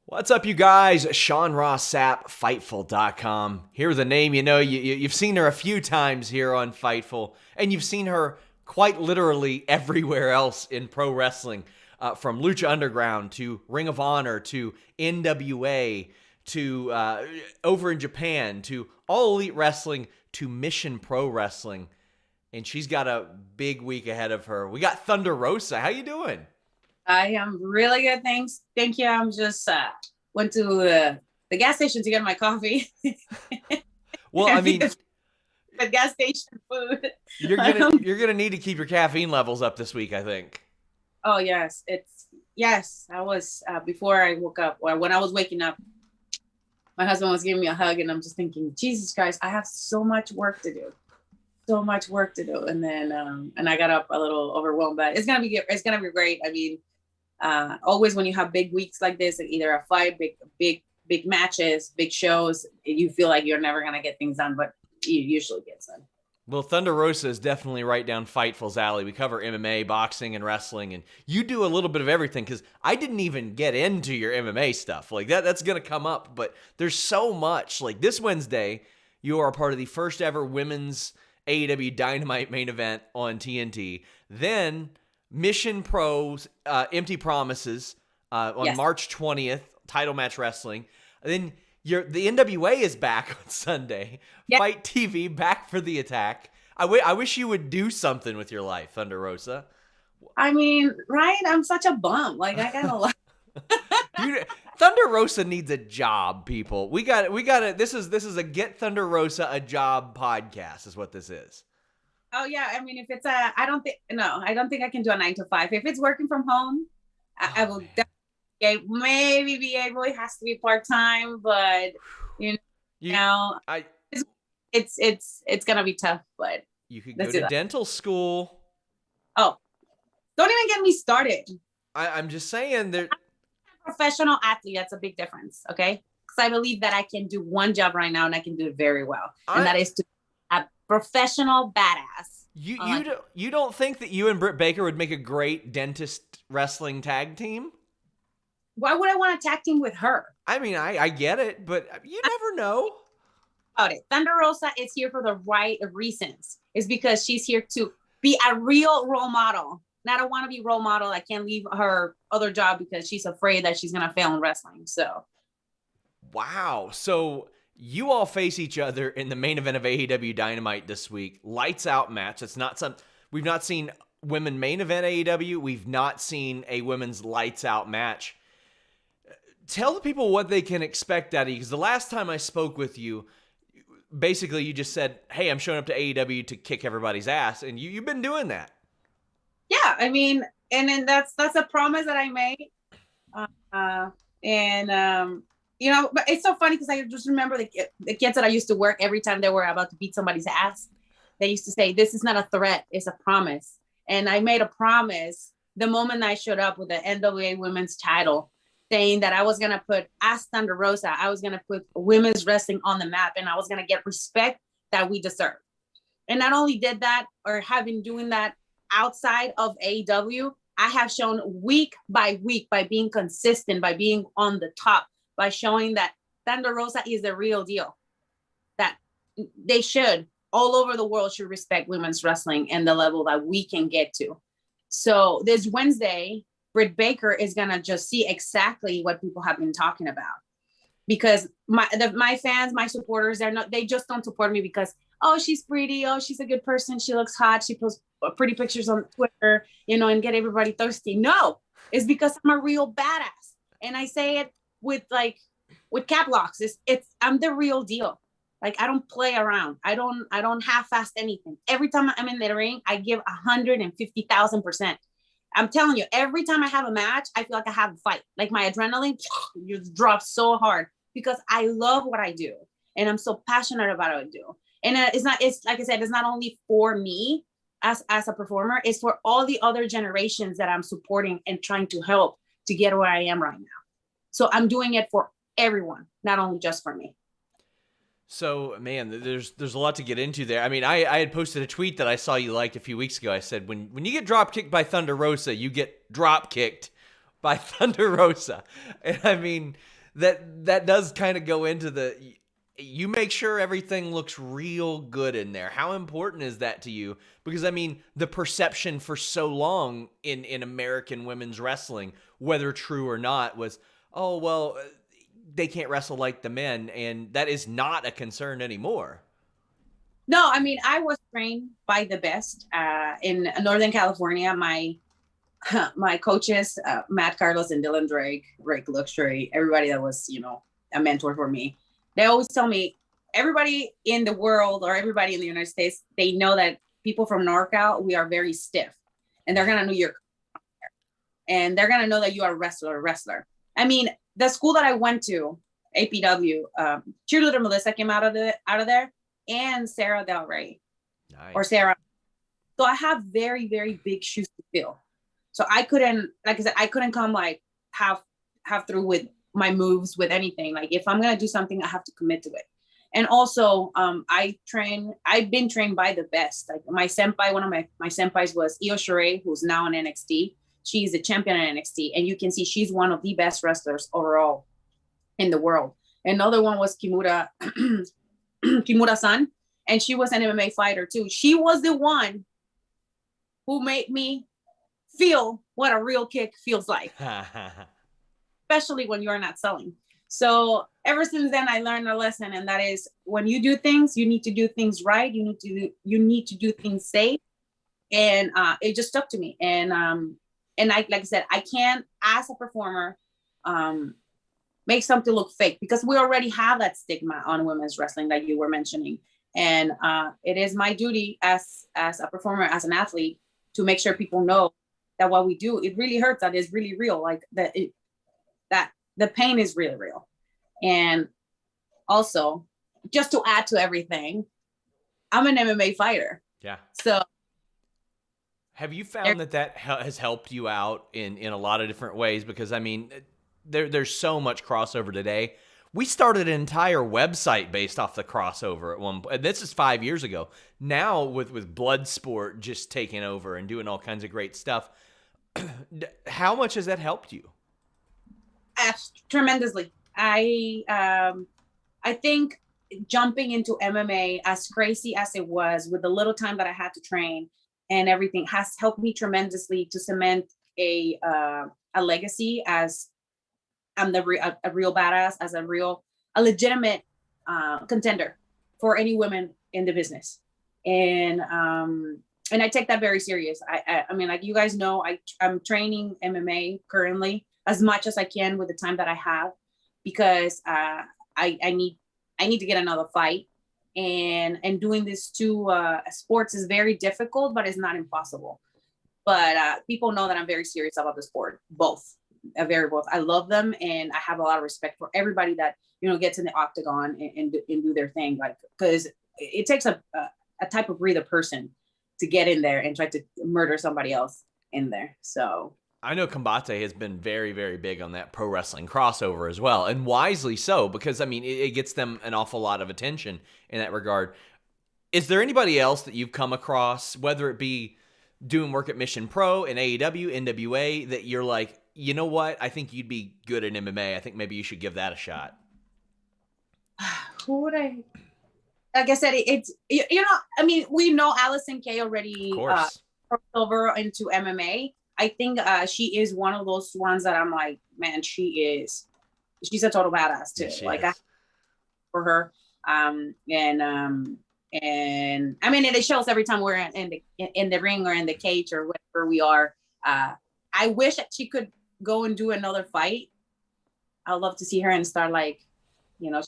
What's up, you guys? Sean Ross Sapp, Fightful.com. Here's a name you know. You've seen her a few times here on Fightful, and you've seen her quite literally everywhere else in pro wrestling, from Lucha Underground to Ring of Honor to NWA to over in Japan to All Elite Wrestling to Mission Pro Wrestling. And she's got a big week ahead of her. We got Thunder Rosa. How you doing? I am really good, thanks. Thank you. I'm just went to the gas station to get my coffee. Well, I mean, the gas station food. you're gonna need to keep your caffeine levels up this week, I think. Oh yes, I was before I woke up, or when I was waking up, my husband was giving me a hug, and I'm just thinking, Jesus Christ, I have so much work to do. So much work to do. And then and I got up a little overwhelmed, but it's gonna be great. I mean, always when you have big weeks like this, either a fight, big matches, big shows, you feel like you're never gonna get things done, but you usually get done. Well, Thunder Rosa is definitely right down Fightful's alley. We cover MMA, boxing, and wrestling, and you do a little bit of everything, because I didn't even get into your MMA stuff. Like, that's going to come up, but there's so much. Like, this Wednesday, you are a part of the first ever women's AEW Dynamite main event on TNT. Then, Mission Pros, Empty Promises, on March 20th, title match wrestling. And then, the NWA is back on Sunday. Yep. Fight TV back for the attack. I wish you would do something with your life, Thunder Rosa. I mean, right? I'm such a bum. Like, I got a lot. Thunder Rosa needs a job, people. We got it. This is a Get Thunder Rosa a Job podcast is what this is. Oh yeah. I mean, if it's I don't think I can do a 9 to 5. If it's working from home, I will definitely maybe be able. It has to be part-time, but it's gonna be tough, but you could go to dental school. Oh, don't even get me started. I'm just saying there. Professional athlete, that's a big difference, okay? Because I believe that I can do one job right now and I can do it very well, and that is to be a professional badass. You don't think that you and Britt Baker would make a great dentist wrestling tag team? Why would I want a tag team with her? I mean, I get it, but you never know. About it. Thunder Rosa is here for the right reasons. It's because she's here to be a real role model. Not a wannabe role model. I can't leave her other job because she's afraid that she's going to fail in wrestling. So. Wow. So you all face each other in the main event of AEW Dynamite this week. Lights out match. It's not we've not seen women main event AEW. We've not seen a women's lights out match. Tell the people what they can expect out of you, because the last time I spoke with you, basically you just said, hey, I'm showing up to AEW to kick everybody's ass. And you've been doing that. Yeah, I mean, and then that's a promise that I made, but it's so funny because I just remember the kids that I used to work, every time they were about to beat somebody's ass, they used to say, "This is not a threat; it's a promise." And I made a promise the moment I showed up with the NWA Women's title, saying that I was gonna put, as Thunder Rosa, I was gonna put women's wrestling on the map, and I was gonna get respect that we deserve. And not only did that, or have been doing that outside of AEW, I have shown week by week by being consistent, by being on the top, by showing that Thunder Rosa is the real deal. That they should, all over the world, should respect women's wrestling and the level that we can get to. So this Wednesday, Britt Baker is gonna just see exactly what people have been talking about. Because my fans, my supporters, they just don't support me because, oh, she's pretty, oh, she's a good person, she looks hot, she posts pretty pictures on Twitter, and get everybody thirsty. No, it's because I'm a real badass. And I say it with cap locks. I'm the real deal. Like, I don't play around. I don't half-ass anything. Every time I'm in the ring, I give 150,000%. I'm telling you, every time I have a match, I feel like I have a fight. Like, my adrenaline just drops so hard because I love what I do. And I'm so passionate about what I do. And it's like I said, it's not only for me as a performer, it's for all the other generations that I'm supporting and trying to help to get where I am right now. So I'm doing it for everyone, not only just for me. So, man, there's a lot to get into there. I mean, I had posted a tweet that I saw you liked a few weeks ago. I said, when you get drop kicked by Thunder Rosa, you get drop kicked by Thunder Rosa. And I mean, that does kind of go into you make sure everything looks real good in there. How important is that to you? Because I mean, the perception for so long in American women's wrestling, whether true or not, was, oh, well, they can't wrestle like the men. And that is not a concern anymore. No, I mean, I was trained by the best in Northern California. My coaches, Matt Carlos and Dylan Drake, Rick Luxury, everybody that was, a mentor for me. They always tell me, everybody in the world or everybody in the United States, they know that people from NorCal, we are very stiff, and they're going to know you're, and they're going to know that you are a wrestler. I mean, the school that I went to, APW, cheerleader Melissa came out of there, and Sarah Del Rey. Nice. Or Sarah. So I have very, very big shoes to fill. So I couldn't, like I said, I couldn't come like half through with my moves, with anything. Like if I'm gonna do something, I have to commit to it. And also, I've been trained by the best. Like my senpai, one of my senpais was Io Shirai, who's now in NXT. She's a champion in NXT, and you can see she's one of the best wrestlers overall in the world. Another one was Kimura, Kimura-san, and she was an MMA fighter too. She was the one who made me feel what a real kick feels like, especially when you're not selling. So ever since then, I learned a lesson, and that is, when you do things, you need to do things right. You need to do things safe, and it just stuck to me. And like I said, I can't, as a performer, make something look fake, because we already have that stigma on women's wrestling that you were mentioning. And it is my duty as a performer, as an athlete, to make sure people know that what we do, it really hurts, that is really real. Like that the pain is really real. And also, just to add to everything, I'm an MMA fighter. Yeah. So have you found that has helped you out in a lot of different ways? Because I mean, there's so much crossover today. We started an entire website based off the crossover at one point. This is 5 years ago. Now with Bloodsport just taking over and doing all kinds of great stuff, how much has that helped you? Tremendously. I think jumping into MMA, as crazy as it was, with the little time that I had to train and everything, has helped me tremendously to cement a legacy as I'm a real badass, as a legitimate contender for any women in the business. And I take that very serious. I mean, like you guys know, I'm training MMA currently as much as I can with the time that I have, because I need to get another fight. And doing this two sports is very difficult, but it's not impossible. But people know that I'm very serious about the sport, both. Both. I love them, and I have a lot of respect for everybody that gets in the octagon and do their thing. Like, because it takes a type of breed of person to get in there and try to murder somebody else in there. So I know Combate has been very, very big on that pro wrestling crossover as well, and wisely so, because I mean it gets them an awful lot of attention in that regard. Is there anybody else that you've come across, whether it be doing work at Mission Pro and AEW, NWA, that you're like, you know what, I think you'd be good at MMA. I think maybe you should give that a shot? Who would I? Like I said, it's I mean, we know Allison Kay already crossed over into MMA. I think she is one of those ones that I'm like, man, she's a total badass too. Like for her, and I mean, it shows every time we're in the ring or in the cage or wherever we are. I wish that she could go and do another fight. I'd love to see her and start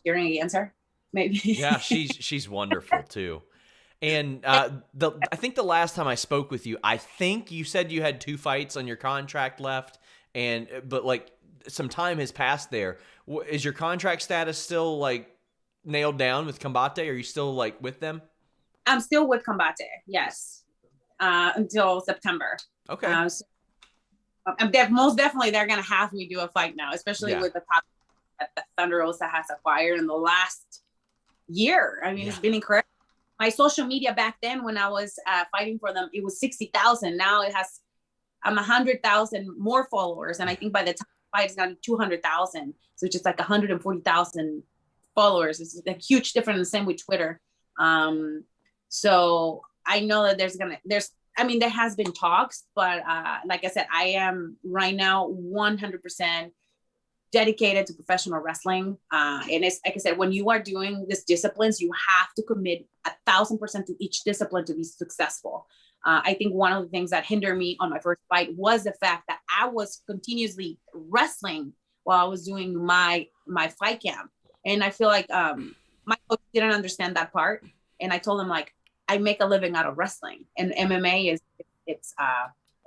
cheering against her. Maybe. Yeah, she's wonderful too. And I think the last time I spoke with you, I think you said you had 2 fights on your contract left, but like some time has passed there. Is your contract status still like nailed down with Combate? Are you still like with them? I'm still with Combate, yes, until September. Okay. So most definitely they're gonna have me do a fight now, especially with the pop that Thunder Rosa has acquired in the last year. I mean, It's been incredible. My social media back then, when I was fighting for them, it was 60,000. Now I'm 100,000 more followers. And I think by the time fight is going to be 200,000, so it's just like 140,000 followers. It's a huge difference. The same with Twitter. So I know that there has been talks, but like I said, I am right now 100% dedicated to professional wrestling. And it's like I said, when you are doing these disciplines, you have to commit 1,000% to each discipline to be successful. I think one of the things that hindered me on my first fight was the fact that I was continuously wrestling while I was doing my fight camp. And I feel like my coach didn't understand that part. And I told him, like, I make a living out of wrestling, and MMA it's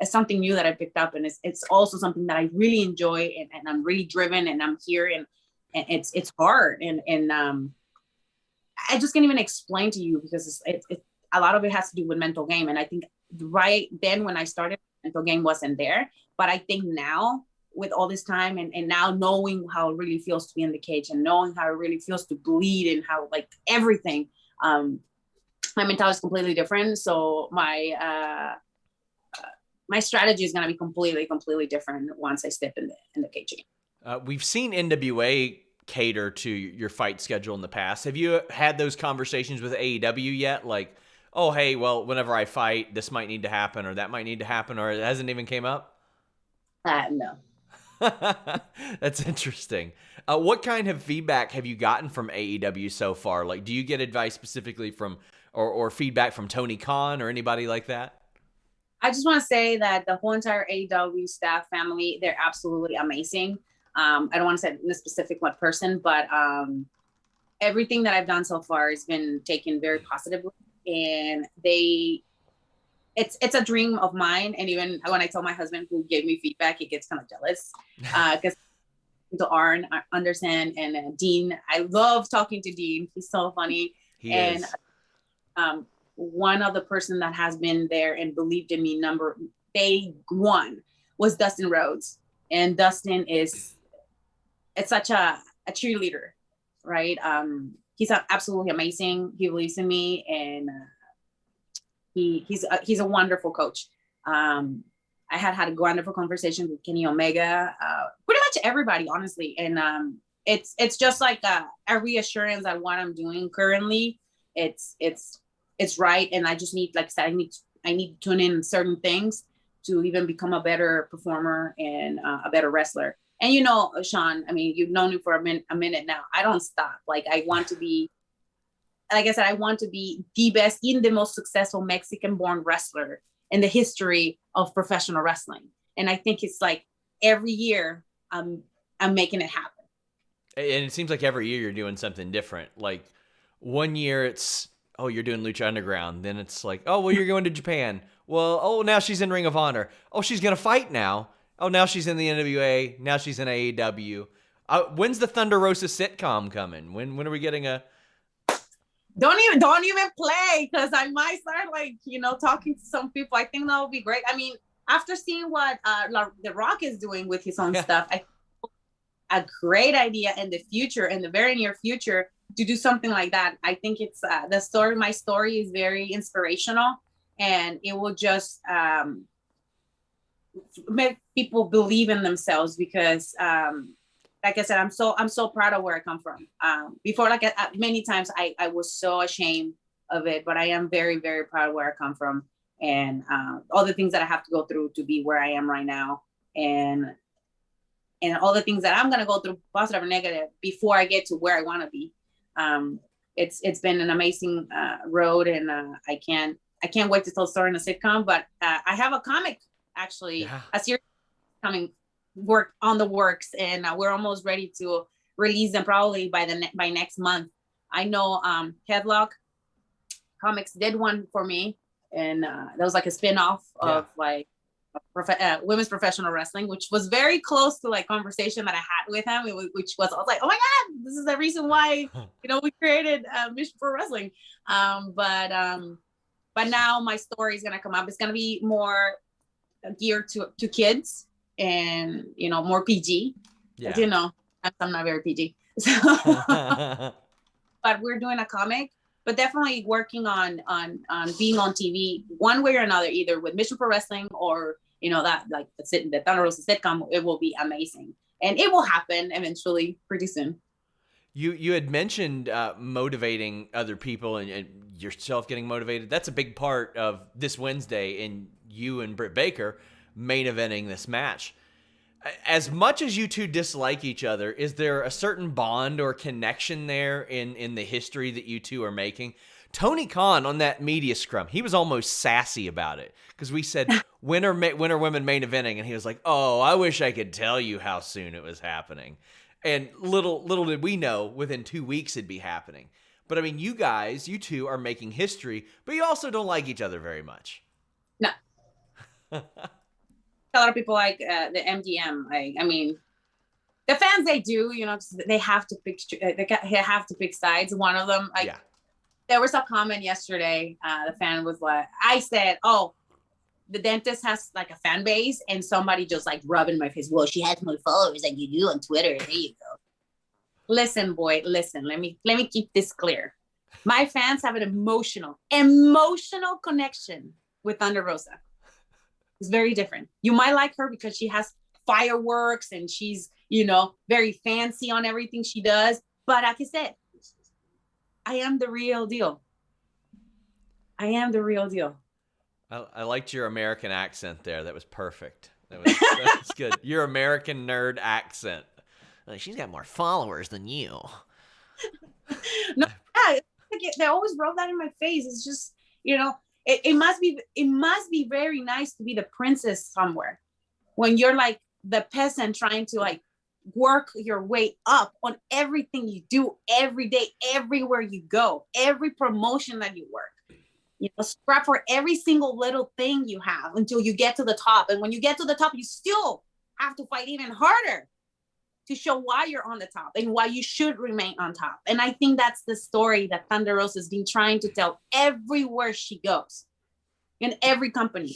something new that I picked up, and it's also something that I really enjoy, and I'm really driven, and I'm here, and it's hard, and I just can't even explain to you, because it's a lot of it has to do with mental game. And I think right then when I started, mental game wasn't there, but I think now with all this time and now knowing how it really feels to be in the cage, and knowing how it really feels to bleed, and how, like, everything, my mentality is completely different. So my strategy is going to be completely different once I step in the cage again. We've seen NWA cater to your fight schedule in the past. Have you had those conversations with AEW yet? Like, oh, hey, well, whenever I fight, this might need to happen, or that might need to happen, or it hasn't even came up? No. That's interesting. What kind of feedback have you gotten from AEW so far? Like, do you get advice specifically from or feedback from Tony Khan or anybody like that? I just want to say that the whole entire AEW staff family, they're absolutely amazing. I don't want to say in a specific one person, but everything that I've done so far has been taken very positively, and it's a dream of mine. And even when I tell my husband, who gave me feedback, he gets kind of jealous, because to Arn, Anderson, and Dean. I love talking to Dean. He's so funny. He is. One other person that has been there and believed in me day one was Dustin Rhodes. And Dustin it's such a cheerleader, right? He's absolutely amazing. He believes in me, and he's a wonderful coach. I had a wonderful conversation with Kenny Omega, pretty much everybody, honestly. And it's just like a reassurance that what I'm doing currently, it's right. And I just need, like I said, I need to tune in certain things to even become a better performer and a better wrestler. And Sean, I mean, you've known me for a minute now. I don't stop. Like, I want to be, like I said, I want to be the best, even the most successful Mexican-born wrestler in the history of professional wrestling. And I think it's like every year I'm making it happen. And it seems like every year you're doing something different. Like, one year it's, oh, you're doing Lucha Underground. Then it's like, oh, well, you're going to Japan. Well, oh, now she's in Ring of Honor. Oh, she's going to fight now. Oh, now she's in the NWA. Now she's in AEW. When's the Thunder Rosa sitcom coming? When are we getting a... Don't even play, because I might start, like, talking to some people. I think that would be great. I mean, after seeing what The Rock is doing with his own stuff, I think a great idea in the future, in the very near future, to do something like that. I think it's my story is very inspirational, and it will just make people believe in themselves, because like I said, I'm so proud of where I come from. Before, like many times I was so ashamed of it, but I am very, very proud of where I come from, and all the things that I have to go through to be where I am right now, and all the things that I'm going to go through, positive or negative, before I get to where I want to be. It's been an amazing road, and I can't wait to tell the story in a sitcom. But I have a comic, actually, a series coming on the works, and we're almost ready to release them, probably by next month. I know Headlock Comics did one for me, and that was like a spin-off of like women's professional wrestling, which was very close to like conversation that I had with him, which was, I was like, oh my God, this is the reason why, we created Mission Pro Wrestling. But now my story is going to come up. It's going to be more geared to kids, and, more PG. Yeah. I'm not very PG. So, but we're doing a comic, but definitely working on being on TV one way or another, either with Mission Pro Wrestling or, that, like the Thunder Rosa sitcom. It will be amazing. and it will happen eventually pretty soon. You had mentioned motivating other people and yourself getting motivated. That's a big part of this Wednesday in you and Britt Baker main eventing this match. As much as you two dislike each other, is there a certain bond or connection there in the history that you two are making? Tony Khan on that media scrum, he was almost sassy about it because we said, when are women main eventing? And he was like, oh, I wish I could tell you how soon it was happening. And little did we know, within 2 weeks it'd be happening. But I mean, you two are making history, but you also don't like each other very much. No. A lot of people like the MDM. I mean, the fans, they do, they have to pick. They have to pick sides. One of them, there was a comment yesterday. The fan was like, I said, "Oh, the dentist has like a fan base," and somebody just like rubbing my face. Well, she has more followers than you do on Twitter. There you go. Listen, boy. Listen. Let me keep this clear. My fans have an emotional connection with Thunder Rosa. It's very different. You might like her because she has fireworks and she's, very fancy on everything she does. But like I said, I am the real deal. I am the real deal. I liked your American accent there. That was perfect. That was good. Your American nerd accent. Like, she's got more followers than you. No, they always rub that in my face. It's just, it must be very nice to be the princess somewhere when you're like the peasant trying to like work your way up on everything you do every day, everywhere you go, every promotion that you work. Scrap for every single little thing you have until you get to the top. And when you get to the top, you still have to fight even harder to show why you're on the top and why you should remain on top. And I think that's the story that Thunder Rosa has been trying to tell everywhere she goes, in every company,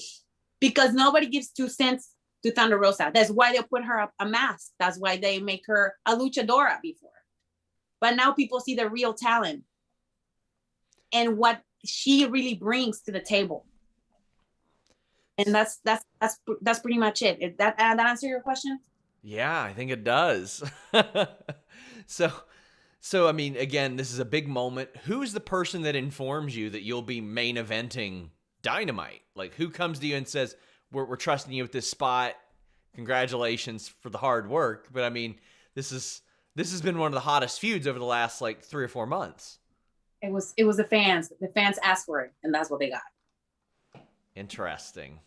because nobody gives 2 cents to Thunder Rosa. That's why they put her up a mask. That's why they make her a luchadora before. But now people see the real talent and what she really brings to the table. And that's pretty much it. That answer your question? Yeah, I think it does. So I mean, again, this is a big moment. Who is the person that informs you that you'll be main eventing Dynamite? Like, who comes to you and says, we're trusting you with this spot. Congratulations for the hard work. But I mean, this has been one of the hottest feuds over the last like 3 or 4 months. It was the fans. The fans asked for it, and that's what they got. Interesting.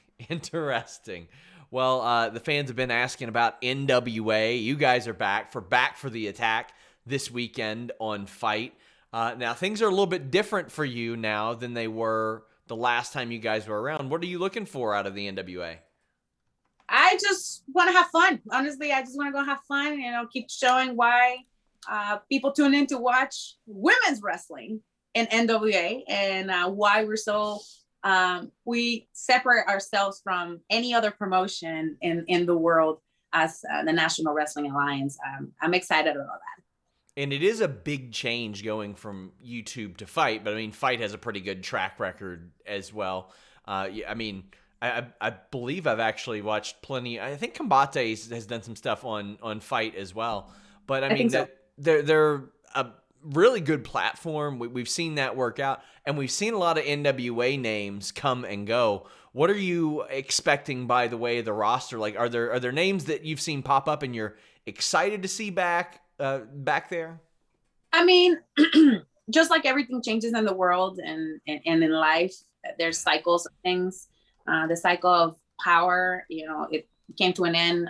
Well, the fans have been asking about NWA. You guys are back for the attack this weekend on Fight. Now, things are a little bit different for you now than they were the last time you guys were around. What are you looking for out of the NWA? I just want to have fun. Honestly, I just want to go have fun, keep showing why people tune in to watch women's wrestling in NWA and why we're so... we separate ourselves from any other promotion in the world as the National Wrestling Alliance. I'm excited about that. And it is a big change going from YouTube to Fight, but I mean, Fight has a pretty good track record as well. I mean, I believe I've actually watched plenty. I think Combate has done some stuff on Fight as well. But I mean, they're a really good platform. We've seen that work out, and we've seen a lot of NWA names come and go. What are you expecting by the way of the roster? Like, are there names that you've seen pop up and you're excited to see back there? I mean, just like everything changes in the world and in life, there's cycles of things. The cycle of power, it came to an end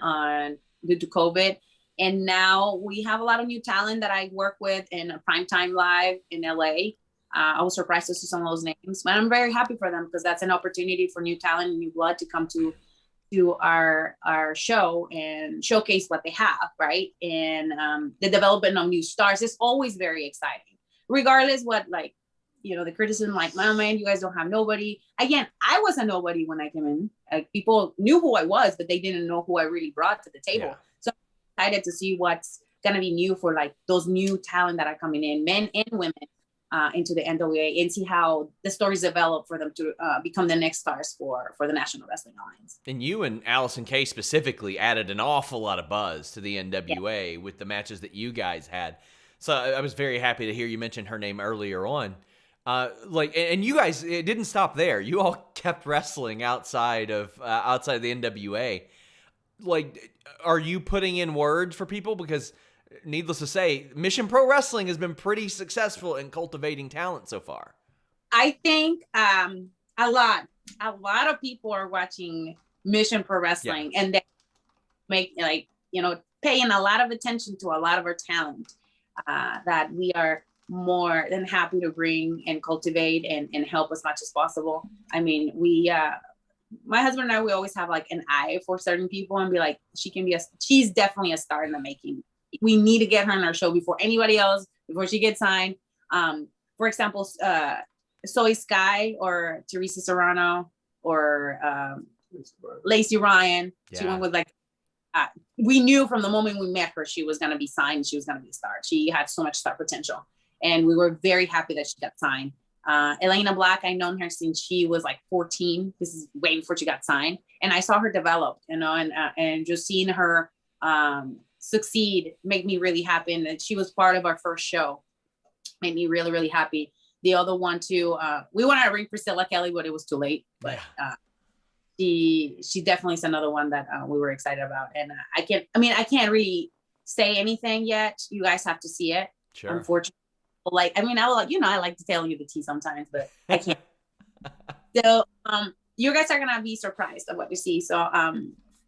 due to COVID. And now we have a lot of new talent that I work with in a Primetime Live in LA. I was surprised to see some of those names, but I'm very happy for them because that's an opportunity for new talent and new blood to come to our show and showcase what they have, right? And the development of new stars is always very exciting, regardless what the criticism, like, oh man, you guys don't have nobody. Again, I was a nobody when I came in. People knew who I was, but they didn't know who I really brought to the table. Yeah. So I'm excited to see what's gonna be new for like those new talent that are coming in, men and women, into the NWA and see how the stories develop for them to become the next stars for the National Wrestling Alliance. And you and Allison Kay specifically added an awful lot of buzz to the NWA with the matches that you guys had. So I was very happy to hear you mention her name earlier on. And you guys, it didn't stop there. You all kept wrestling outside of the NWA. Like, are you putting in words for people? Because needless to say, Mission Pro Wrestling has been pretty successful in cultivating talent so far. I think a lot of people are watching Mission Pro Wrestling, and they make paying a lot of attention to a lot of our talent that we are more than happy to bring and cultivate and help as much as possible. I mean, my husband and I, we always have like an eye for certain people and be like, she's definitely a star in the making. We need to get her on our show before anybody else, before she gets signed. For example, Soy Sky or Teresa Serrano or Lacey Ryan. Yeah. She went with we knew from the moment we met her, she was going to be signed. She was going to be a star. She had so much star potential. And we were very happy that she got signed. Elena Black, I've known her since she was like 14. This is way before she got signed. And I saw her develop, and just seeing her succeed made me really happy. And that she was part of our first show made me really, really happy. The other one too, we wanted to bring Priscilla Kelly, but it was too late. But she definitely is another one that we were excited about. And I can't really say anything yet. You guys have to see it. Sure. Unfortunately. I like to tell you the tea sometimes, but I can't. So you guys are gonna be surprised at what you see. So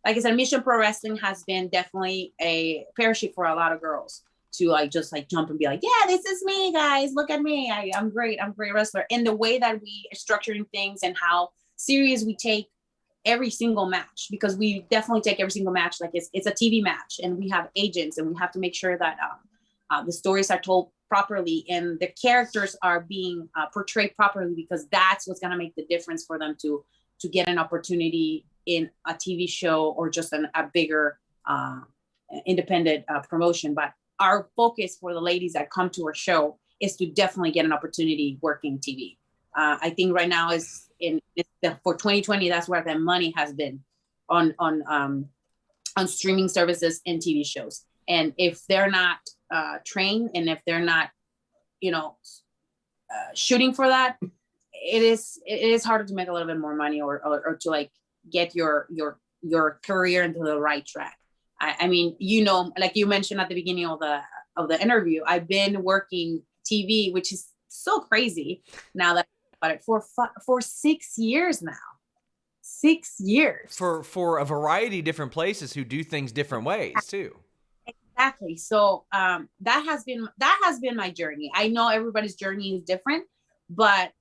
like I said, Mission Pro Wrestling has been definitely a parachute for a lot of girls to just jump and be like, yeah, this is me, guys. Look at me. I'm great. I'm a great wrestler. And the way that we are structuring things and how serious we take every single match, because we definitely take every single match like it's a TV match, and we have agents, and we have to make sure that the stories are told properly and the characters are being portrayed properly, because that's what's going to make the difference for them to get an opportunity in a TV show or just a bigger independent promotion. But our focus for the ladies that come to our show is to definitely get an opportunity working TV. I think right now for 2020, that's where the money has been on streaming services and TV shows. And if they're not trained, and if they're not, shooting for that, it is harder to make a little bit more money or to get your career into the right track. I mean, like you mentioned at the beginning of the interview, I've been working TV, which is so crazy now that about it, for 6 years now. 6 years for a variety of different places who do things different ways too. Exactly. So that has been my journey. I know everybody's journey is different, but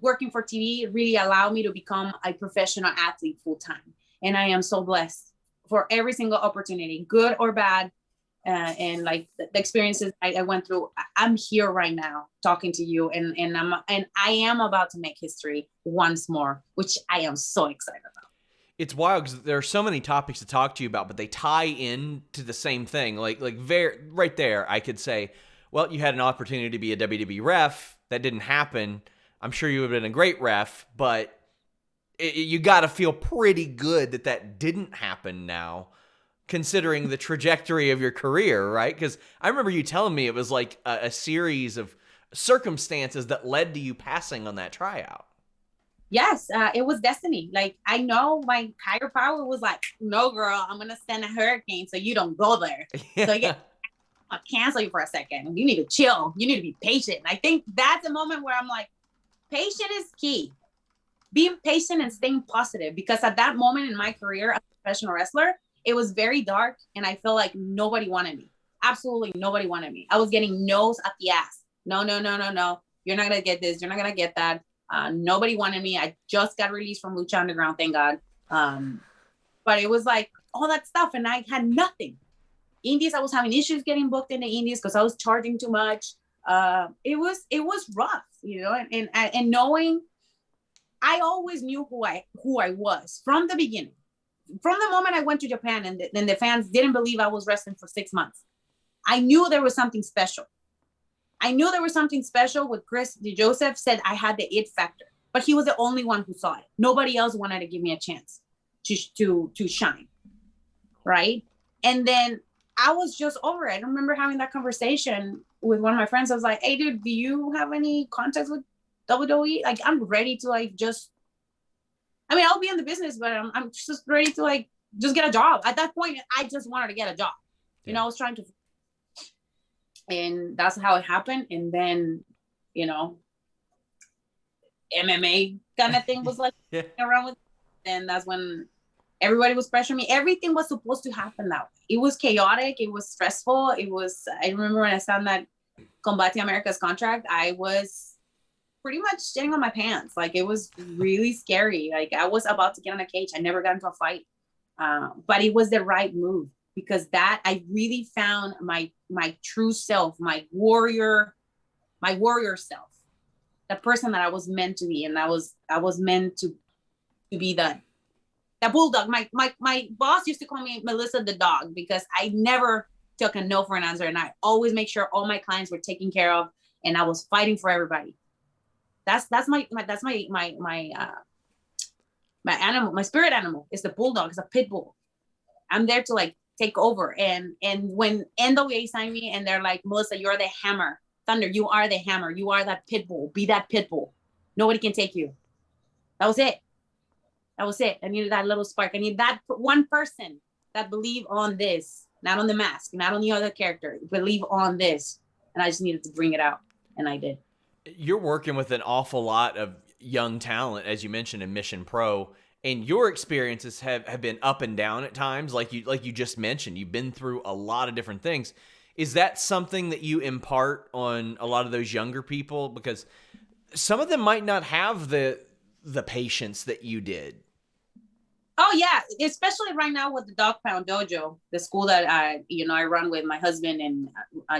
working for TV really allowed me to become a professional athlete full time. And I am so blessed for every single opportunity, good or bad. And the experiences I went through, I'm here right now talking to you, and I am about to make history once more, which I am so excited about. It's wild because there are so many topics to talk to you about, but they tie in to the same thing. Right there, I could say, well, you had an opportunity to be a WWE ref. That didn't happen. I'm sure you would have been a great ref, but you got to feel pretty good that didn't happen now, considering the trajectory of your career, right? Because I remember you telling me it was like a series of circumstances that led to you passing on that tryout. Yes, it was destiny. I know my higher power was like, no, girl, I'm going to send a hurricane so you don't go there. Yeah. So I'll cancel you for a second. You need to chill. You need to be patient. And I think that's a moment where I'm like, patience is key. Being patient and staying positive, because at that moment in my career as a professional wrestler, it was very dark and I felt like nobody wanted me. Absolutely nobody wanted me. I was getting no's at the ass. No. You're not going to get this. You're not going to get that. Nobody wanted me. I just got released from Lucha Underground, thank God. But it was like all that stuff, and I had nothing. Indies, I was having issues getting booked in the Indies because I was charging too much. It was rough, and knowing, I always knew who I was from the beginning. From the moment I went to Japan, and then the fans didn't believe I was wrestling for 6 months. I knew there was something special. I knew there was something special with Chris. Joseph said I had the it factor, but he was the only one who saw it. Nobody else wanted to give me a chance to shine, right? And then I was just over it. I remember having that conversation with one of my friends. I was like, "Hey, dude, do you have any contacts with WWE? Like, I'm ready to like just. I mean, I'll be in the business, but I'm just ready to like just get a job." At that point, I just wanted to get a job. You know, I was trying to, and that's how it happened. And then, you know, MMA kind of thing was like around with, and that's when everybody was pressuring me. Everything was supposed to happen that way. It was chaotic. It was stressful. It was. I remember when I signed that Combate America's contract, I was pretty much shitting on my pants. Like, it was really scary. Like, I was about to get in a cage. I never got into a fight, but it was the right move, because that I really found my true self, my warrior self, the person that I was meant to be, and I was meant to be that bulldog. My boss used to call me Melissa the dog, because I never took a no for an answer, and I always make sure all my clients were taken care of, and I was fighting for everybody. That's my animal, my spirit animal is the bulldog, it's a pit bull. I'm there to like take over. And when NWA signed me and they're like, "Melissa, you're the hammer. Thunder, you are the hammer. You are that pit bull. Be that pit bull. Nobody can take you." That was it. I needed that little spark. I need that one person that believe on this, not on the mask, not on the other character, believe on this. And I just needed to bring it out. And I did. You're working with an awful lot of young talent, as you mentioned, in Mission Pro, and your experiences have been up and down at times, like you just mentioned. You've been through a lot of different things. Is that something that you impart on a lot of those younger people? Because some of them might not have the patience that you did. Oh yeah, especially right now with the Dog Pound Dojo, the school that I run with my husband and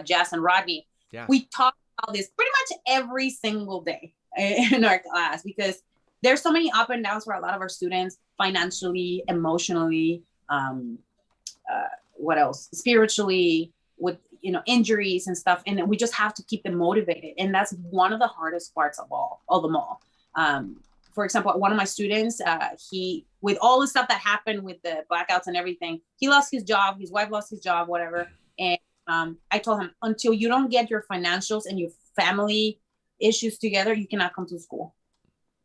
Jess and Rodney. Yeah. We talk about this pretty much every single day in our class, because there's so many up and downs for a lot of our students, financially, emotionally, what else? Spiritually, with injuries and stuff, and we just have to keep them motivated, and that's one of the hardest parts of them all. For example, one of my students, he, with all the stuff that happened with the blackouts and everything, he lost his job, his wife lost his job, whatever. And I told him, until you don't get your financials and your family issues together, you cannot come to school.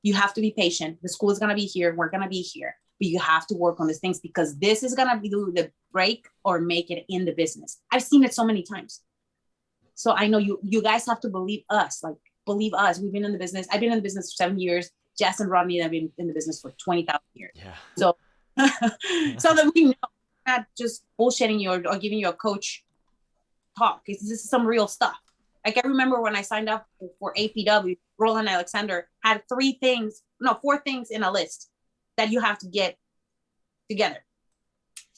You have to be patient. The school is going to be here. We're going to be here. But you have to work on these things, because this is going to be the break or make it in the business. I've seen it so many times. So I know you guys have to believe us. Like, believe us. We've been in the business. I've been in the business for 7 years. Jess and Rodney have been in the business for 20,000 years. Yeah. So, so that we know, not just bullshitting you or giving you a coach talk. This is some real stuff. Like, I remember when I signed up for APW, Roland Alexander had 4 things in a list that you have to get together: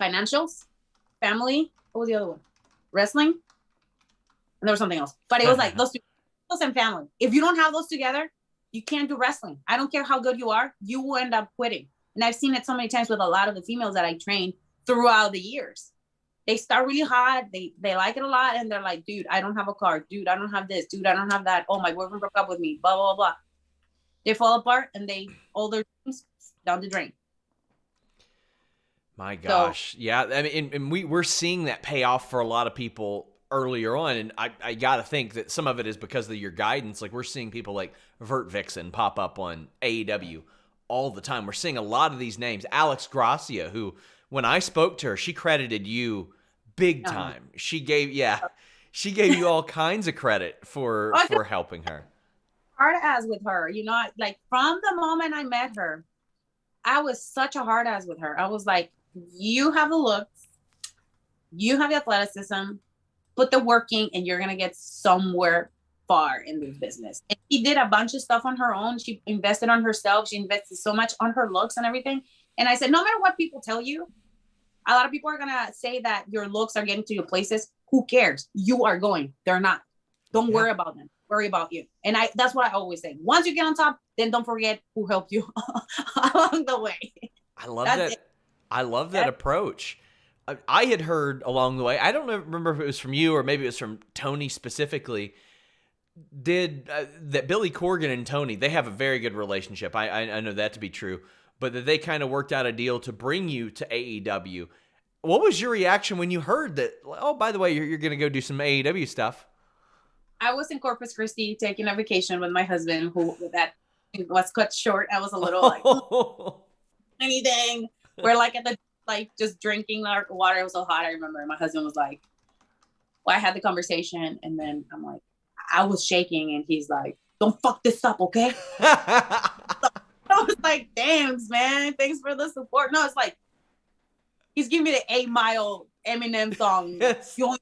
financials, family. What was the other one? Wrestling, and there was something else. But it was like those two, and family. If you don't have those together, you can't do wrestling. I don't care how good you are, you will end up quitting. And I've seen it so many times with a lot of the females that I train throughout the years. They start really hot, they like it a lot, and they're like, "Dude, I don't have a car. Dude, I don't have this. Dude, I don't have that. Oh, my boyfriend broke up with me, blah, blah, blah." They fall apart, and all their dreams down the drain. My gosh. So, yeah. I mean, and we're seeing that pay off for a lot of people earlier on, and I gotta think that some of it is because of your guidance. Like, we're seeing people like Vert Vixen pop up on AEW all the time. We're seeing a lot of these names. Alex Gracia, who, when I spoke to her, she credited you big time. She gave you all kinds of credit for helping her. Hard ass with her, like, from the moment I met her, I was such a hard ass with her. I was like, "You have the looks, you have the athleticism, put the working, and you're gonna get somewhere far in this business." And she did a bunch of stuff on her own. She invested on herself. She invested so much on her looks and everything. And I said, no matter what people tell you, a lot of people are gonna say that your looks are getting to your places. Who cares? You are going. They're not. Don't worry about them. Worry about you. And that's what I always say. Once you get on top, then don't forget who helped you along the way. I love that. I love that approach. I had heard along the way, I don't remember if it was from you or maybe it was from Tony specifically, did that Billy Corgan and Tony, they have a very good relationship. I know that to be true, but that they kind of worked out a deal to bring you to AEW. What was your reaction when you heard that, oh, by the way, you're going to go do some AEW stuff? I was in Corpus Christi taking a vacation with my husband, who that was cut short. I was a little like, anything. We're like at the, like just drinking our water. It was so hot. I remember my husband was like, well, I had the conversation, and then I'm like, I was shaking, and he's like, don't fuck this up, okay? I was like, thanks, man. Thanks for the support. No, it's like, he's giving me the 8 Mile Eminem song. Yes. You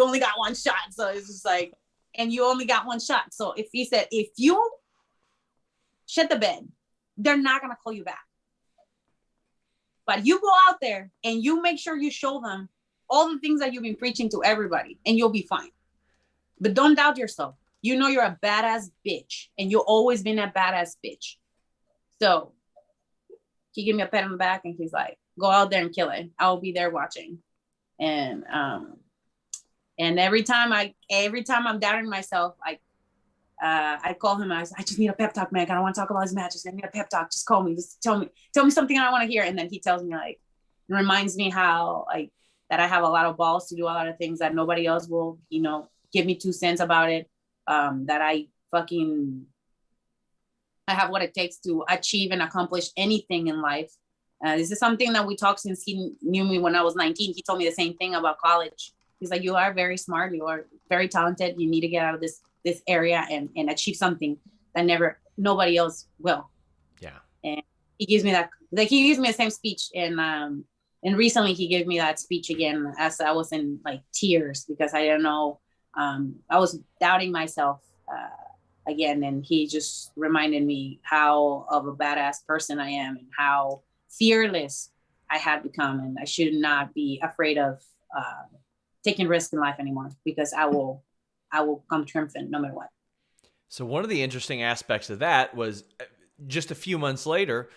only got one shot. So it's just like, and you only got one shot. So if he said, if you shit the bed, they're not going to call you back. But you go out there and you make sure you show them all the things that you've been preaching to everybody, and you'll be fine. But don't doubt yourself. You know you're a badass bitch, and you've always been a badass bitch. So he gave me a pat on the back, and he's like, go out there and kill it. I'll be there watching. And every time I'm doubting myself, I call him. I just need a pep talk, man. I don't want to talk about his matches. I need a pep talk. Just call me. Just tell me something I want to hear. And then he tells me, like, reminds me how, like, that I have a lot of balls to do a lot of things that nobody else will, give me 2 cents about it. That I have what it takes to achieve and accomplish anything in life. This is something that we talked since he knew me when I was 19. He told me the same thing about college. He's like, you are very smart. You are very talented. You need to get out of this area and achieve something that nobody else will. Yeah. And he gives me that, like, he gives me the same speech. And recently he gave me that speech again as I was in like tears because I didn't know, I was doubting myself again. And he just reminded me how of a badass person I am and how fearless I had become. And I should not be afraid of taking risks in life anymore, because I will come triumphant no matter what. So one of the interesting aspects of that was just a few months later,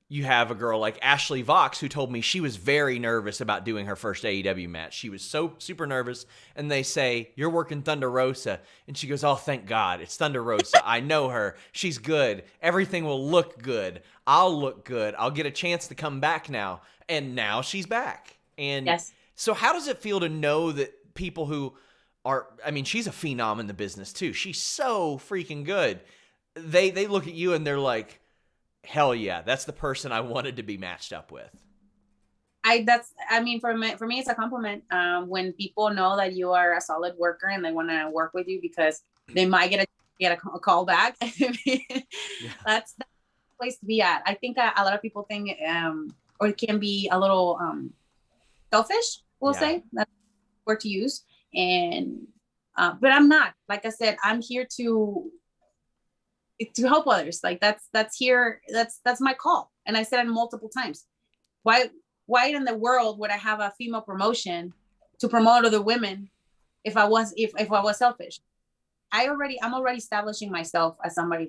you have a girl like Ashley Vox who told me she was very nervous about doing her first AEW match. She was so super nervous, and they say, you're working Thunder Rosa. And she goes, oh, thank God, it's Thunder Rosa. I know her. She's good. Everything will look good. I'll look good. I'll get a chance to come back now. And now she's back. And yes. So how does it feel to know that people who are, I mean, she's a phenom in the business too. She's so freaking good. They look at you and they're like, hell yeah, that's the person I wanted to be matched up with. For me, it's a compliment. When people know that you are a solid worker and they want to work with you because they might get a call back. That's the place to be at. I think a lot of people think, or it can be a little selfish, we'll say, that's the word to use. And, but I'm not. Like I said, I'm here to help others. Like that's my call. And I said it multiple times. Why in the world would I have a female promotion to promote other women if I was selfish? I'm already establishing myself as somebody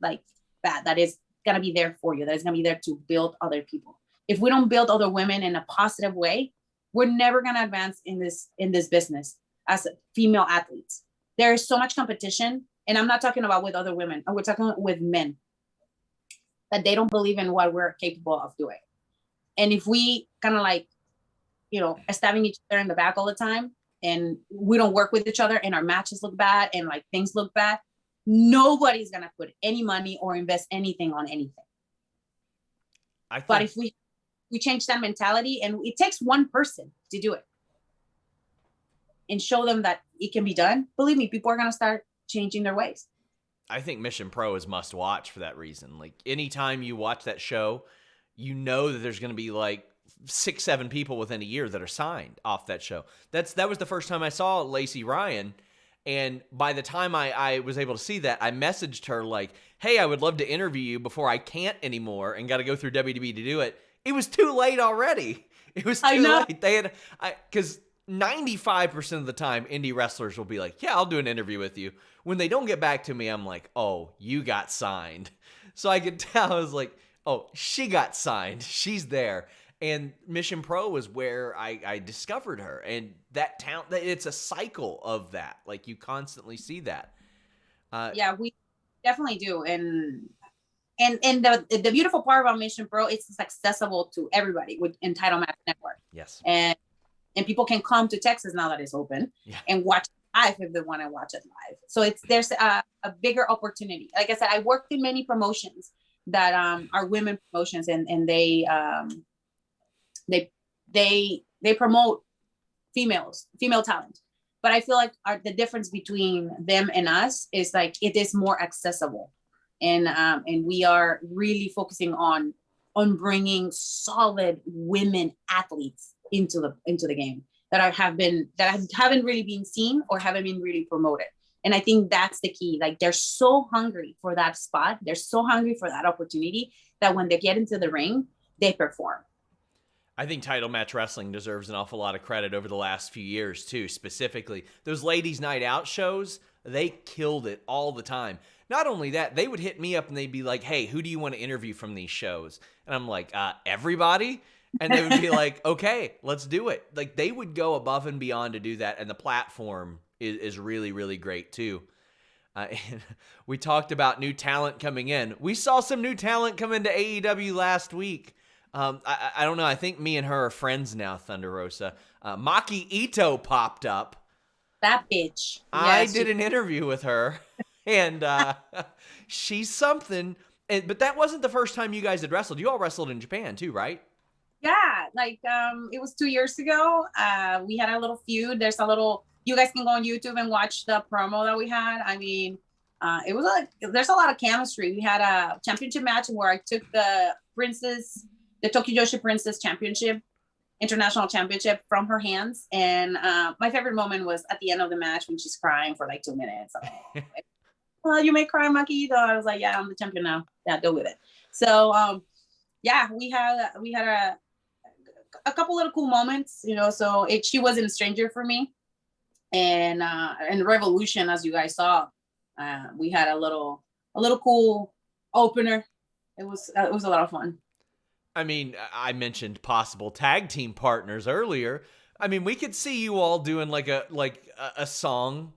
like that is gonna be there for you, that is gonna be there to build other people. If we don't build other women in a positive way, we're never gonna advance in this business as female athletes. There is so much competition. And I'm not talking about with other women. We're talking with men that they don't believe in what we're capable of doing. And if we kind of like, stabbing each other in the back all the time, and we don't work with each other, and our matches look bad, and like things look bad, nobody's gonna put any money or invest anything on anything. But if we change that mentality, and it takes one person to do it, and show them that it can be done, believe me, people are gonna start changing their ways. I think Mission Pro is must watch for that reason. Like anytime you watch that show, you know that there's going to be like 6-7 people within a year that are signed off that show. That was the first time I saw Lacey Ryan. And by the time I was able to see that, I messaged her like, hey, I would love to interview you before I can't anymore and got to go through WWE to do it. It was too late already. It was too late. Because 95% of the time, indie wrestlers will be like, yeah, I'll do an interview with you. When they don't get back to me, I'm like, oh, you got signed. So I could tell, I was like, oh, she got signed. She's there. And Mission Pro is where I discovered her. And that talent, it's a cycle of that. Like you constantly see that. Yeah, we definitely do. And the beautiful part about Mission Pro, it's accessible to everybody with Entitled Match Network. Yes. And people can come to Texas now that it's open and watch live if they want to watch it live. So there's a bigger opportunity. Like I said, I worked in many promotions that are women promotions, and they promote female talent. But I feel like the difference between them and us is like it is more accessible, and we are really focusing on bringing solid women athletes into the game that haven't really been seen or haven't been really promoted. And I think that's the key. Like they're so hungry for that spot, they're so hungry for that opportunity that when they get into the ring, they perform. I think Title Match Wrestling deserves an awful lot of credit over the last few years, too, specifically. Those Ladies Night Out shows, they killed it all the time. Not only that, they would hit me up and they'd be like, hey, who do you want to interview from these shows? And I'm like, everybody? And they would be like, okay, let's do it. Like, they would go above and beyond to do that, and the platform is really, really great, too. And we talked about new talent coming in. We saw some new talent come into AEW last week. I don't know. I think me and her are friends now, Thunder Rosa. Maki Itoh popped up. That bitch. I did an interview with her, and she's something. But that wasn't the first time you guys had wrestled. You all wrestled in Japan too, right? Yeah, like it was 2 years ago. We had a little feud. You guys can go on YouTube and watch the promo that we had. I mean, there's a lot of chemistry. We had a championship match where I took the Tokyo Joshi Princess Championship, International Championship from her hands. And my favorite moment was at the end of the match when she's crying for like 2 minutes. Like, well, you may cry, Maki Itoh. I was like, yeah, I'm the champion now. Yeah, deal with it. So, yeah, we had a couple little cool moments, you know. So she wasn't a stranger for me. And Revolution, as you guys saw, we had a little cool opener. It was a lot of fun. I mean, I mentioned possible tag team partners earlier. I mean, we could see you all doing like a song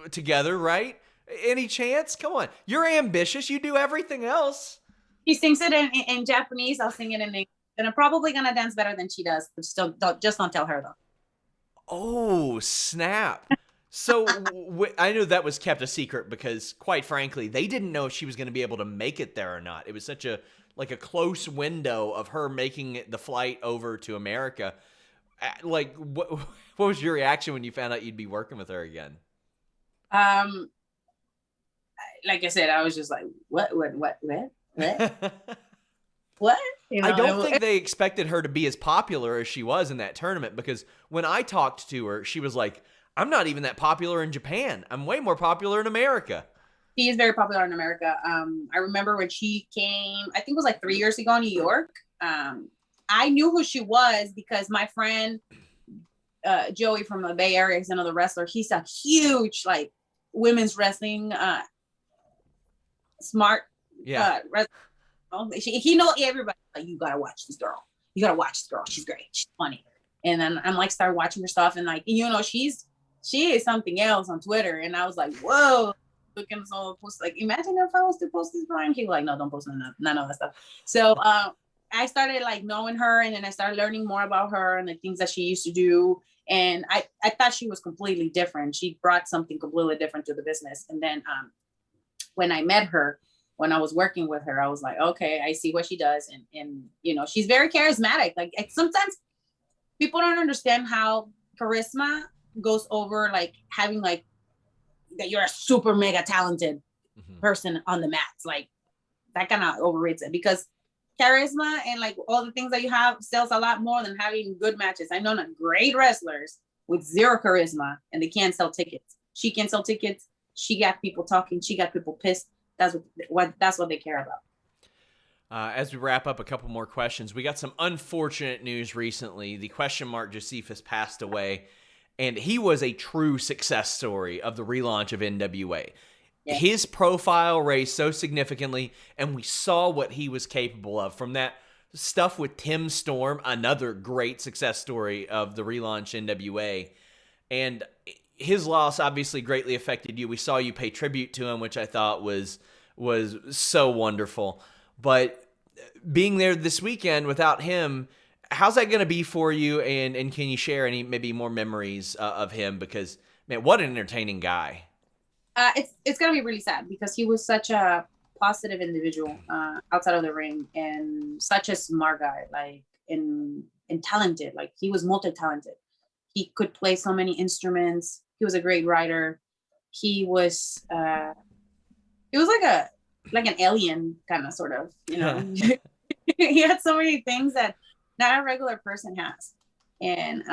together, right? Any chance? Come on. You're ambitious. You do everything else. She sings it in Japanese. I'll sing it in English. And I'm probably going to dance better than she does. But still, don't tell her, though. Oh, snap. So I know that was kept a secret because, quite frankly, they didn't know if she was going to be able to make it there or not. It was such a close window of her making the flight over to America. Like, what was your reaction when you found out you'd be working with her again? Like I said, I was just like, what? What? You know, I don't think they expected her to be as popular as she was in that tournament, because when I talked to her, she was like, I'm not even that popular in Japan. I'm way more popular in America. She is very popular in America. I remember when she came, I think it was like 3 years ago in New York. I knew who she was because my friend, Joey from the Bay Area, is another wrestler. He's a huge, like, women's wrestling, smart, wrestler. He knows everybody. Like, you gotta watch this girl. You gotta watch this girl. She's great. She's funny. And then I'm like, start watching her stuff, and like, you know, she is something else on Twitter. And I was like, whoa, looking at some post. Like, imagine if I was to post this Brian. He was like, no, don't post none of that stuff. So I started like knowing her, and then I started learning more about her and the things that she used to do. And I thought she was completely different. She brought something completely different to the business. And then when I met her, when I was working with her, I was like, okay, I see what she does. And you know, she's very charismatic. Like, sometimes people don't understand how charisma goes over like having like that you're a super mega talented person on the mats. Like, that kind of overrates it, because charisma and like all the things that you have sells a lot more than having good matches. I know great wrestlers with zero charisma and they can't sell tickets. She can sell tickets. She got people talking. She got people pissed. That's what they care about. As we wrap up, a couple more questions. We got some unfortunate news recently. The question mark Jocephus passed away, and he was a true success story of the relaunch of NWA. Yeah. His profile raised so significantly, and we saw what he was capable of from that stuff with Tim Storm, another great success story of the relaunch NWA. And his loss obviously greatly affected you. We saw you pay tribute to him, which I thought was so wonderful. But being there this weekend without him, how's that going to be for you? And can you share any maybe more memories of him? Because, man, what an entertaining guy. It's gonna be really sad because he was such a positive individual outside of the ring, and such a smart guy, like and talented. Like, he was multi-talented. He could play so many instruments. He was a great writer. He was like an alien, kind of, sort of, you know. He had so many things that not a regular person has. And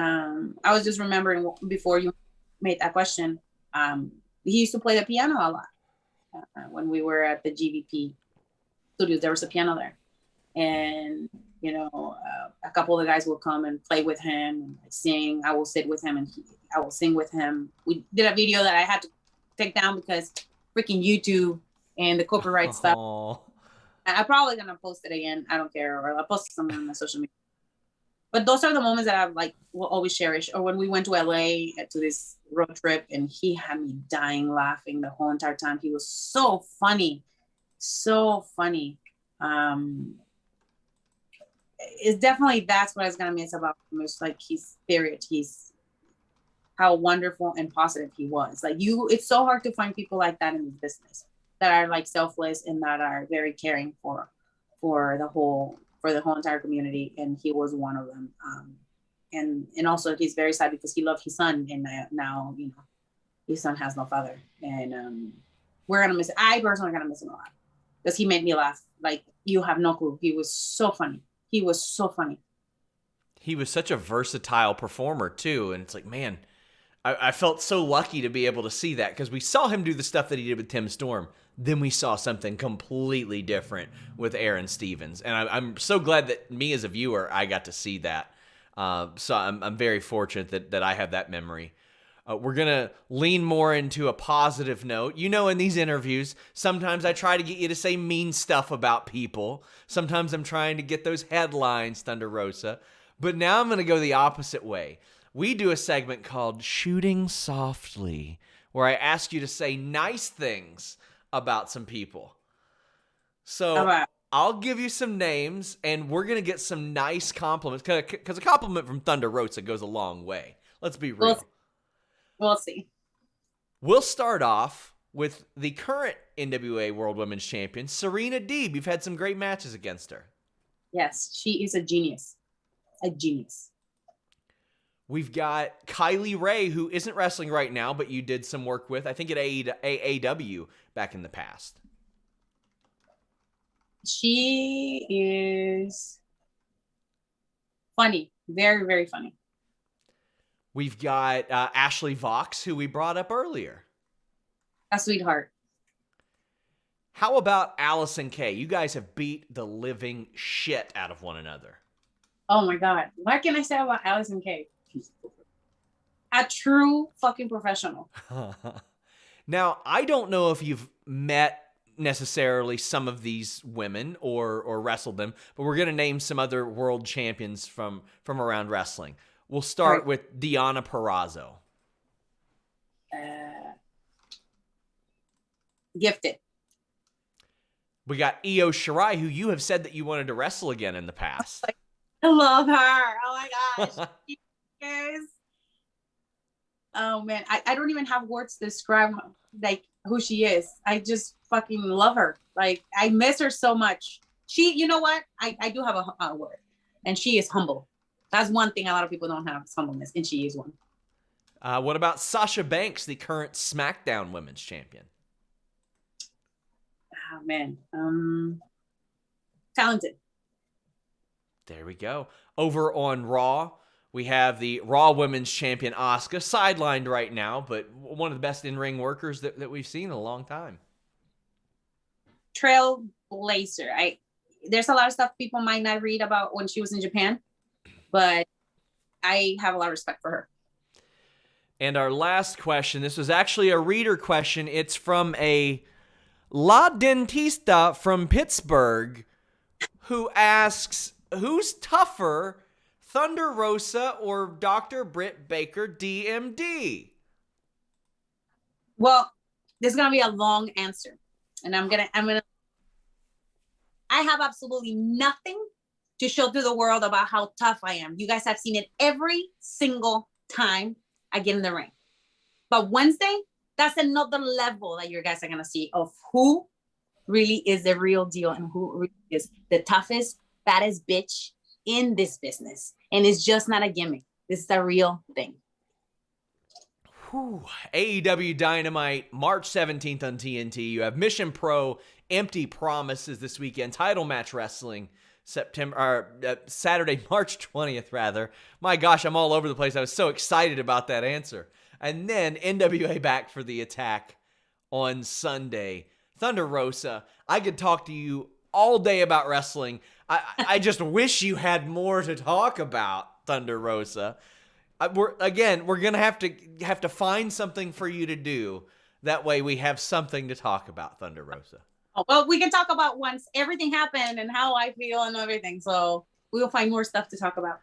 I was just remembering before you made that question. He used to play the piano a lot. When we were at the GVP studios, there was a piano there. And, you know, a couple of the guys will come and play with him and sing. I will sit with him and I will sing with him. We did a video that I had to take down because freaking YouTube and the copyright stuff. I'm probably going to post it again. I don't care. Or I'll post something on my social media. But those are the moments that I will always cherish. Or when we went to LA to this road trip, and he had me dying laughing the whole entire time. He was so funny, so funny. It's definitely, that's what I was gonna miss about him. It's like his spirit. He's how wonderful and positive he was. Like, it's so hard to find people like that in this business that are like selfless and that are very caring for the whole entire community, and he was one of them. And also he's very sad because he loved his son, and now, you know, his son has no father, and we're gonna miss it. I personally gonna miss him a lot because he made me laugh like you have no clue. He was so funny. He was so funny. He was such a versatile performer too, and it's like, man, I felt so lucky to be able to see that, because we saw him do the stuff that he did with Tim Storm. Then we saw something completely different with Aaron Stevens. And I'm so glad that me as a viewer, I got to see that. So I'm very fortunate that I have that memory. We're going to lean more into a positive note. You know, in these interviews, sometimes I try to get you to say mean stuff about people. Sometimes I'm trying to get those headlines, Thunder Rosa. But now I'm going to go the opposite way. We do a segment called Shooting Softly, where I ask you to say nice things about some people. So I'll give you some names, and we're going to get some nice compliments, because a compliment from Thunder Rosa goes a long way. Let's be real. We'll see. We'll start off with the current NWA World Women's Champion, Serena Deeb. You've had some great matches against her. Yes, she is a genius. A genius. We've got Kylie Ray, who isn't wrestling right now, but you did some work with, I think, at AEW back in the past. She is funny. Very, very funny. We've got Ashley Vox, who we brought up earlier. A sweetheart. How about Allison Kay? You guys have beat the living shit out of one another. Oh my God. What can I say about Allison Kay? A true fucking professional. Now, I don't know if you've met necessarily some of these women or wrestled them, but we're going to name some other world champions from around wrestling. We'll start with Deonna Purrazzo. Gifted. We got Io Shirai, who you have said that you wanted to wrestle again in the past. I love her. Oh my gosh. She is. Oh man, I don't even have words to describe like who she is. I just fucking love her. Like, I miss her so much. She, you know what? I do have a word, and she is humble. That's one thing a lot of people don't have, is humbleness, and she is one. What about Sasha Banks, the current SmackDown Women's Champion? Oh man, talented. There we go. Over on Raw, we have the Raw Women's Champion, Asuka, sidelined right now, but one of the best in-ring workers that we've seen in a long time. Trailblazer. There's a lot of stuff people might not read about when she was in Japan, but I have a lot of respect for her. And our last question, this was actually a reader question. It's from a La Dentista from Pittsburgh, who asks, who's tougher, Thunder Rosa or Dr. Britt Baker, DMD? Well, this is gonna be a long answer, and I have absolutely nothing to show to the world about how tough I am. You guys have seen it every single time I get in the ring. But Wednesday, that's another level that you guys are gonna see of who really is the real deal and who really is the toughest, baddest bitch in this business. And it's just not a gimmick. This is a real thing. Whew. AEW Dynamite, March 17th on TNT. You have Mission Pro, Empty Promises this weekend. Title match wrestling, Saturday, March 20th, rather. My gosh, I'm all over the place. I was so excited about that answer. And then NWA back for the attack on Sunday. Thunder Rosa, I could talk to you all day about wrestling. I just wish you had more to talk about, Thunder Rosa. We're gonna have to find something for you to do. That way, we have something to talk about, Thunder Rosa. Oh, well, we can talk about once everything happened and how I feel and everything. So we will find more stuff to talk about.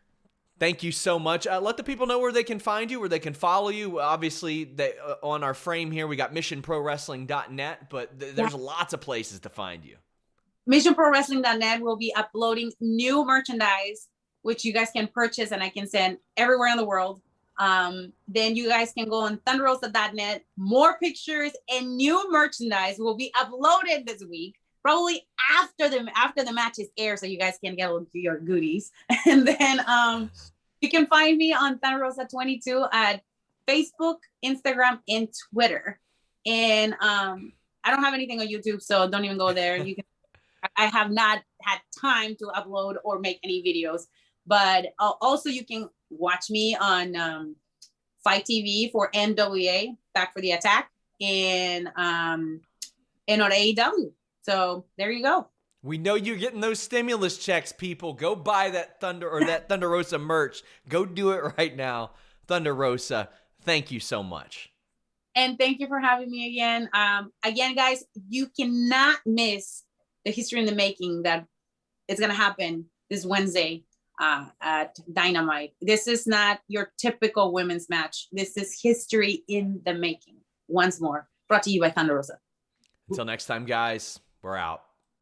Thank you so much. Let the people know where they can find you, where they can follow you. Obviously, on our frame here, we got missionprowrestling.net, but there's lots of places to find you. Missionprowrestling.net will be uploading new merchandise, which you guys can purchase and I can send everywhere in the world. Then you guys can go on thunderrosa.net. More pictures and new merchandise will be uploaded this week, probably after the matches air, so you guys can get your goodies. And then you can find me on Thunder Rosa 22 at Facebook, Instagram, and Twitter. And I don't have anything on YouTube, so don't even go there. I have not had time to upload or make any videos. But also you can watch me on Fight TV for NWA, Back for the Attack, and on AEW. So there you go. We know you're getting those stimulus checks, people. Go buy that Thunder Rosa merch. Go do it right now. Thunder Rosa, thank you so much. And thank you for having me again. Again, guys, you cannot miss the history in the making that is going to happen this Wednesday at Dynamite. This is not your typical women's match. This is history in the making. Once more, brought to you by Thunder Rosa. Until next time, guys, we're out.